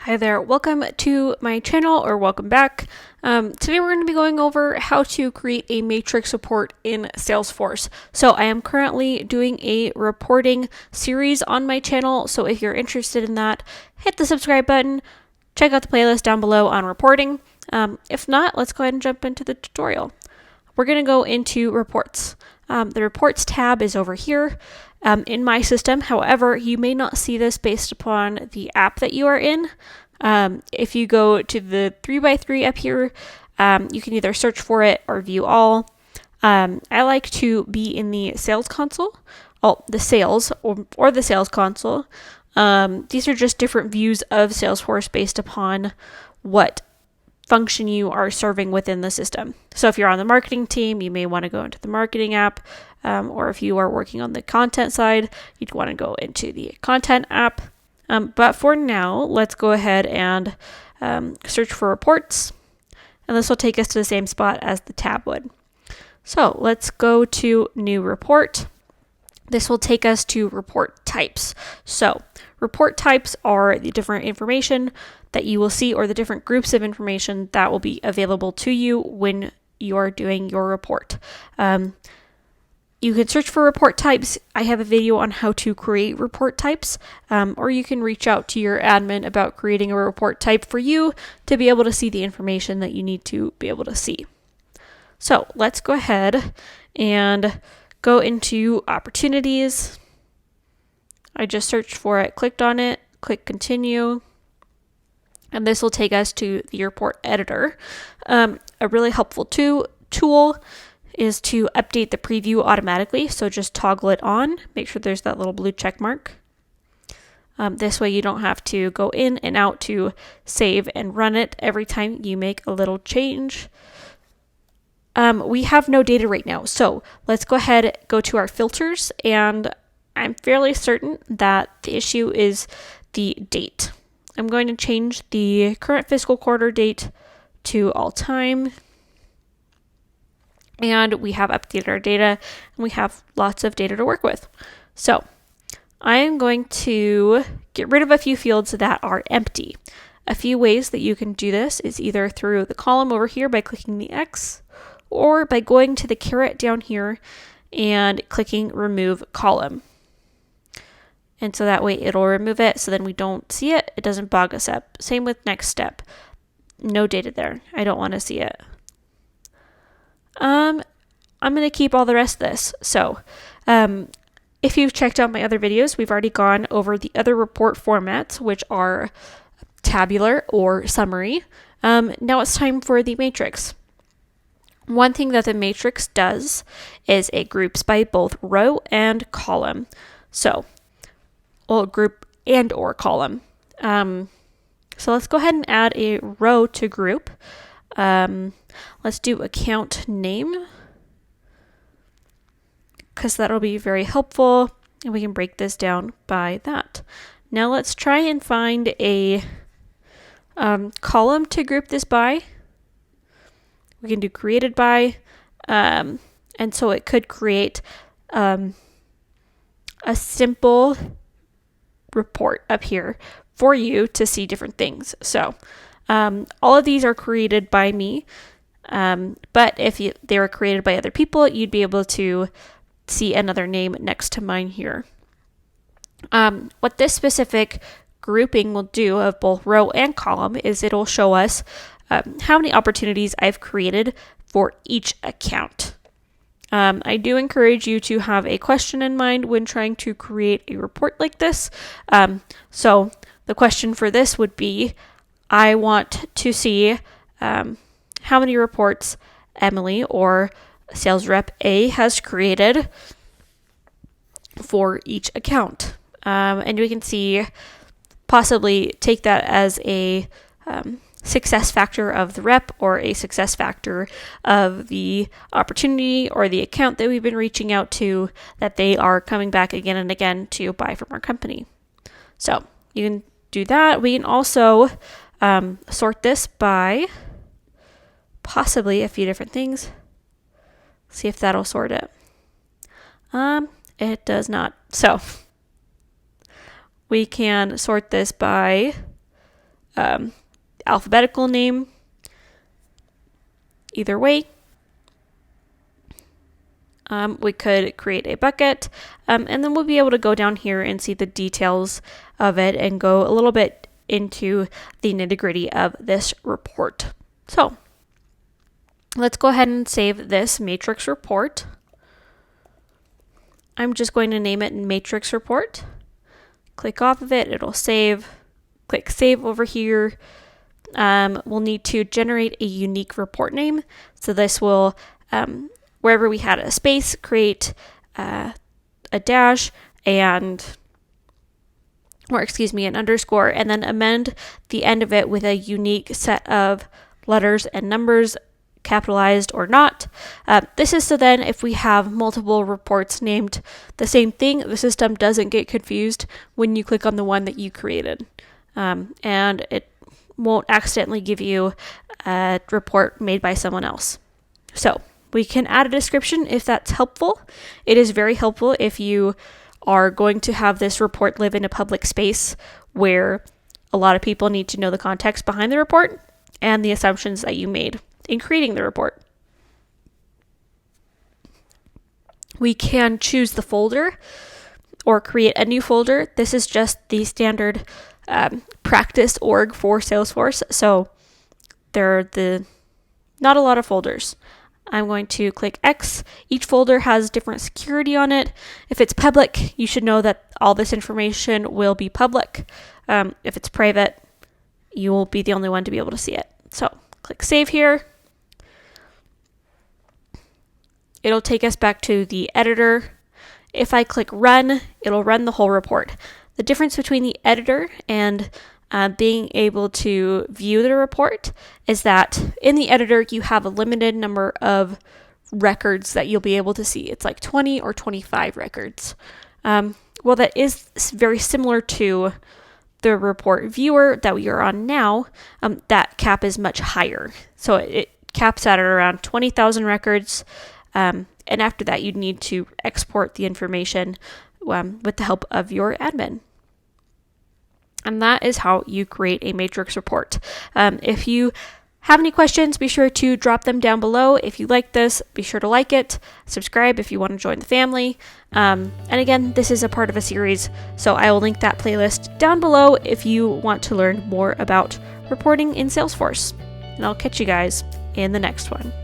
Hi there, welcome to my channel, or welcome back. Today we're going to be going over how to create a matrix report in Salesforce. So I am currently doing a reporting series on my channel, so if you're interested in that, hit the subscribe button, check out the playlist down below on reporting. If not, let's go ahead and jump into the tutorial. We're going to go into reports. The reports tab is over here in my system. However, you may not see this based upon the app that you are in. If you go to the 3x3 up here, you can either search for it or view all. I like to be in the sales console, the sales or the sales console. These are just different views of Salesforce based upon what function you are serving within the system. So if you're on the marketing team, you may want to go into the marketing app, or if you are working on the content side, you'd want to go into the content app. But for now, let's go ahead and search for reports, and this will take us to the same spot as the tab would. So let's go to new report. This will take us to report types. So report types are the different information that you will see, or the different groups of information that will be available to you when you are doing your report. You can search for report types. I have a video on how to create report types, or you can reach out to your admin about creating a report type for you to be able to see the information that you need to be able to see. So let's go ahead and go into opportunities. I just searched for it, clicked on it, click continue, and this will take us to the report editor. A really helpful tool is to update the preview automatically. So just toggle it on, make sure there's that little blue check mark. This way you don't have to go in and out to save and run it every time you make a little change. We have no data right now, so let's go ahead, go to our filters, and I'm fairly certain that the issue is the date. I'm going to change the current fiscal quarter date to all time. And we have updated our data, and we have lots of data to work with. So I am going to get rid of a few fields that are empty. A few ways that you can do this is either through the column over here by clicking the X, or by going to the caret down here and clicking remove column. And so that way it'll remove it, so then we don't see it. It doesn't bog us up. Same with next step. No data there. I don't want to see it. I'm going to keep all the rest of this. So if you've checked out my other videos, we've already gone over the other report formats, which are tabular or summary. Now it's time for the matrix. One thing that the matrix does is it groups by both row and column. So we'll group and or column. So let's go ahead and add a row to group. Let's do account name, because that'll be very helpful, and we can break this down by that. Now let's try and find a column to group this by. We can do created by, and so it could create a simple report up here for you to see different things. So all of these are created by me, but if they were created by other people, you'd be able to see another name next to mine here. What this specific grouping will do of both row and column is it'll show us how many opportunities I've created for each account. I do encourage you to have a question in mind when trying to create a report like this. So the question for this would be, I want to see how many reports Emily or sales rep A has created for each account. And we can see, possibly take that as a success factor of the rep, or a success factor of the opportunity or the account that we've been reaching out to, that they are coming back again and again to buy from our company. So you can do that. We can also sort this by possibly a few different things. See if that'll sort it. It does not. So we can sort this by alphabetical name. Either way. We could create a bucket, and then we'll be able to go down here and see the details of it and go a little bit into the nitty-gritty of this report. So let's go ahead and save this matrix report. I'm just going to name it matrix report. Click off of it, it'll save. Click save over here. We'll need to generate a unique report name. So this will, wherever we had a space, create a dash and, an underscore, and then amend the end of it with a unique set of letters and numbers, capitalized or not. This is so then if we have multiple reports named the same thing, the system doesn't get confused when you click on the one that you created. And it won't accidentally give you a report made by someone else. So we can add a description if that's helpful. It is very helpful if you are going to have this report live in a public space where a lot of people need to know the context behind the report and the assumptions that you made in creating the report. We can choose the folder or create a new folder. This is just the standard practice org for Salesforce. So there are not a lot of folders. I'm going to click X. Each folder has different security on it. If it's public, you should know that all this information will be public. If it's private, you will be the only one to be able to see it. So click save here. It'll take us back to the editor. If I click run, it'll run the whole report. The difference between the editor and being able to view the report is that in the editor, you have a limited number of records that you'll be able to see. It's like 20 or 25 records. Well, that is very similar to the report viewer that we are on now. That cap is much higher. So it caps at around 20,000 records. And after that, you'd need to export the information with the help of your admin. And that is how you create a matrix report. If you have any questions, be sure to drop them down below. If you like this, be sure to like it, subscribe if you want to join the family. And again, this is a part of a series, so I will link that playlist down below if you want to learn more about reporting in Salesforce. And I'll catch you guys in the next one.